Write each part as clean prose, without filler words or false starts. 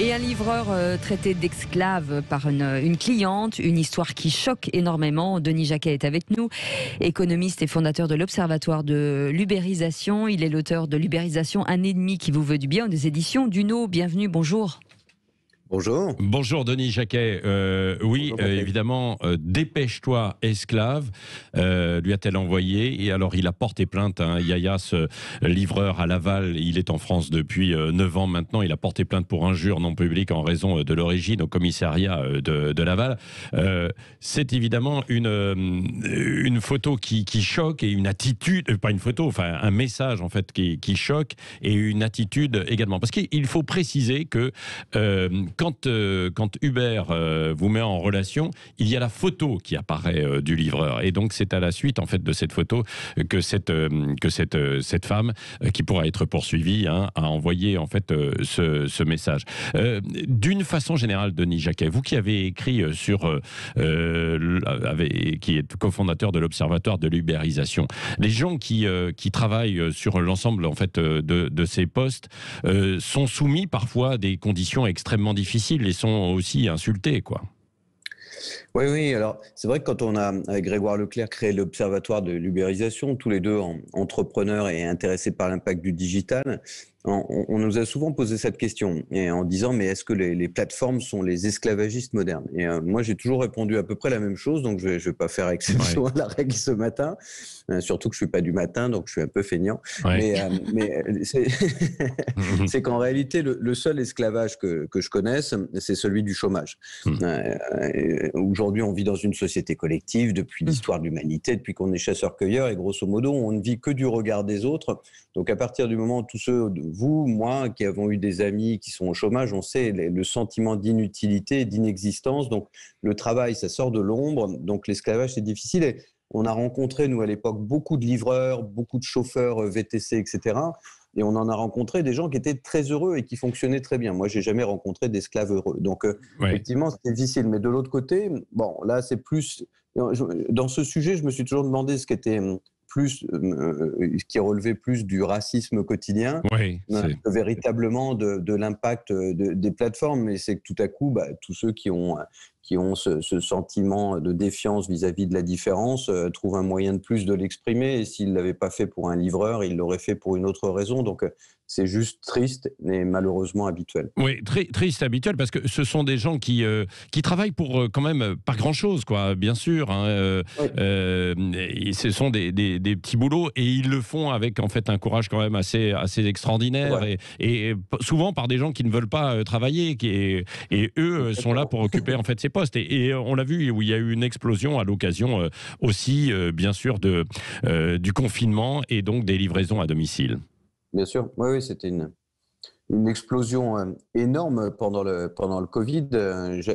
Et un livreur traité d'esclave par une cliente, une histoire qui choque énormément. Denis Jacquet est avec nous, économiste et fondateur de l'Observatoire de l'ubérisation. Il est l'auteur de l'Ubérisation, un ennemi qui vous veut du bien, des éditions Duno. Bienvenue, bonjour. Bonjour. Bonjour Denis Jacquet. Oui, Bonjour, évidemment, dépêche-toi esclave, lui a-t-elle envoyé. Et alors il a porté plainte, Yaya, ce livreur à Laval, il est en France depuis 9 ans maintenant. Il a porté plainte pour injure non publique en raison de l'origine au commissariat de Laval. C'est évidemment une photo qui choque et une attitude, pas une photo, enfin un message en fait qui choque et une attitude également. Parce qu'il faut préciser que quand Uber vous met en relation, il y a la photo qui apparaît du livreur. Et donc, c'est à la suite, en fait, de cette photo que cette femme, qui pourra être poursuivie, a envoyé, en fait, ce message. D'une façon générale, Denis Jacquet, vous qui avez écrit qui est cofondateur de l'Observatoire de l'ubérisation, les gens qui travaillent sur l'ensemble, en fait, de ces postes sont soumis parfois à des conditions extrêmement difficiles et sont aussi insultés, quoi. Oui, alors c'est vrai que quand on a, avec Grégoire Leclerc, créé l'Observatoire de l'ubérisation, tous les deux entrepreneurs et intéressés par l'impact du digital, on nous a souvent posé cette question, et en disant mais est-ce que les plateformes sont les esclavagistes modernes? Et moi j'ai toujours répondu à peu près la même chose, donc je vais pas faire exception à la règle ce matin, surtout que je suis pas du matin, donc je suis un peu feignant. Ouais. Mais c'est qu'en réalité le seul esclavage que je connaisse, c'est celui du chômage. Aujourd'hui on vit dans une société collective depuis l'histoire de l'humanité, depuis qu'on est chasseurs-cueilleurs, et grosso modo on ne vit que du regard des autres. Donc à partir du moment où tous ceux vous, moi, qui avons eu des amis qui sont au chômage, on sait le sentiment d'inutilité, d'inexistence. Donc, le travail, ça sort de l'ombre. Donc, l'esclavage, c'est difficile. Et on a rencontré, nous, à l'époque, beaucoup de livreurs, beaucoup de chauffeurs VTC, etc. Et on en a rencontré des gens qui étaient très heureux et qui fonctionnaient très bien. Moi, j'ai jamais rencontré d'esclaves heureux. Donc, effectivement, c'est difficile. Mais de l'autre côté, bon, là, c'est plus... Dans ce sujet, je me suis toujours demandé ce qui était... qui relevait plus du racisme quotidien, que véritablement de l'impact des plateformes. Mais c'est que tout à coup, tous ceux qui ont ce sentiment de défiance vis-à-vis de la différence trouvent un moyen de plus de l'exprimer. Et s'ils ne l'avaient pas fait pour un livreur, ils l'auraient fait pour une autre raison. Donc, c'est juste triste, mais malheureusement habituel. Oui, très triste, habituel, parce que ce sont des gens qui travaillent pour quand même pas grand-chose, quoi, bien sûr. Ce sont des petits boulots, et ils le font avec en fait un courage quand même assez extraordinaire, et souvent par des gens qui ne veulent pas travailler, et eux sont là pour occuper en fait ces postes. Et on l'a vu, où il y a eu une explosion à l'occasion aussi, bien sûr, du confinement et donc des livraisons à domicile. Bien sûr, oui, c'était une explosion énorme pendant le Covid.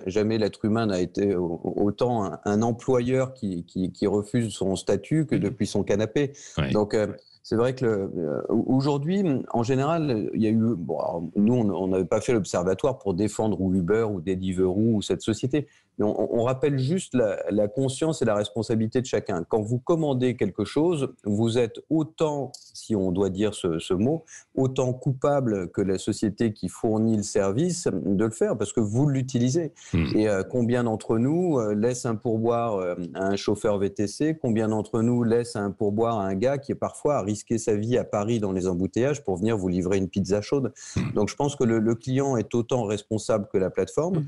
Jamais l'être humain n'a été autant un employeur qui refuse son statut que depuis son canapé. Ouais. Donc, c'est vrai que aujourd'hui, en général, il y a eu... Bon, nous, on n'avait pas fait l'Observatoire pour défendre ou Uber ou Deliveroo ou cette société. Mais on rappelle juste la conscience et la responsabilité de chacun. Quand vous commandez quelque chose, vous êtes autant, si on doit dire ce mot, autant coupable que la société qui fournit le service de le faire, parce que vous l'utilisez. Et combien d'entre nous laissent un pourboire à un chauffeur VTC? Combien d'entre nous laissent un pourboire à un gars qui est parfois à risquer sa vie à Paris dans les embouteillages pour venir vous livrer une pizza chaude? Donc je pense que le client est autant responsable que la plateforme.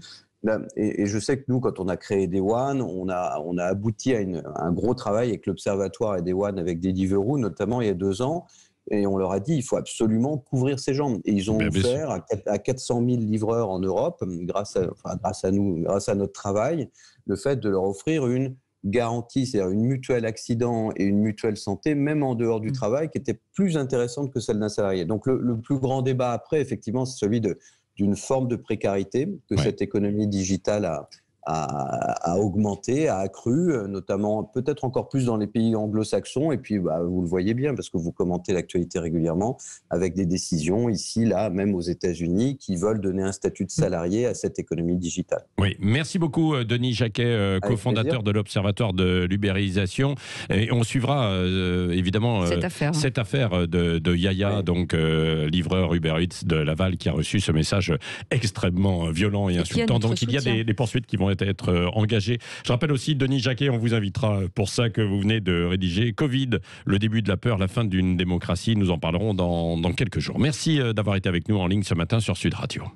Et je sais que nous, quand on a créé Day One, on a abouti à un gros travail avec l'Observatoire et Day One, avec Deliveroo, notamment il y a 2 ans. Et on leur a dit, il faut absolument couvrir ces gens. Et ils ont offert à 400 000 livreurs en Europe, grâce à nous, grâce à notre travail, le fait de leur offrir une garantie, c'est-à-dire une mutuelle accident et une mutuelle santé, même en dehors du travail, qui était plus intéressante que celle d'un salarié. Donc le plus grand débat après, effectivement, c'est celui d'une forme de précarité que cette économie digitale a augmenté, a accru, notamment peut-être encore plus dans les pays anglo-saxons. Et puis, vous le voyez bien, parce que vous commentez l'actualité régulièrement, avec des décisions ici, là, même aux États-Unis, qui veulent donner un statut de salarié à cette économie digitale. Oui, merci beaucoup Denis Jacquet, cofondateur de l'Observatoire de l'ubérisation. Et on suivra évidemment cette affaire de Yaya, donc livreur Uber Eats de Laval, qui a reçu ce message extrêmement violent et insultant. Donc il y a des poursuites qui vont être engagées. Je rappelle aussi, Denis Jacquet, on vous invitera pour ça que vous venez de rédiger Covid, le début de la peur, la fin d'une démocratie. Nous en parlerons dans quelques jours. Merci d'avoir été avec nous en ligne ce matin sur Sud Radio.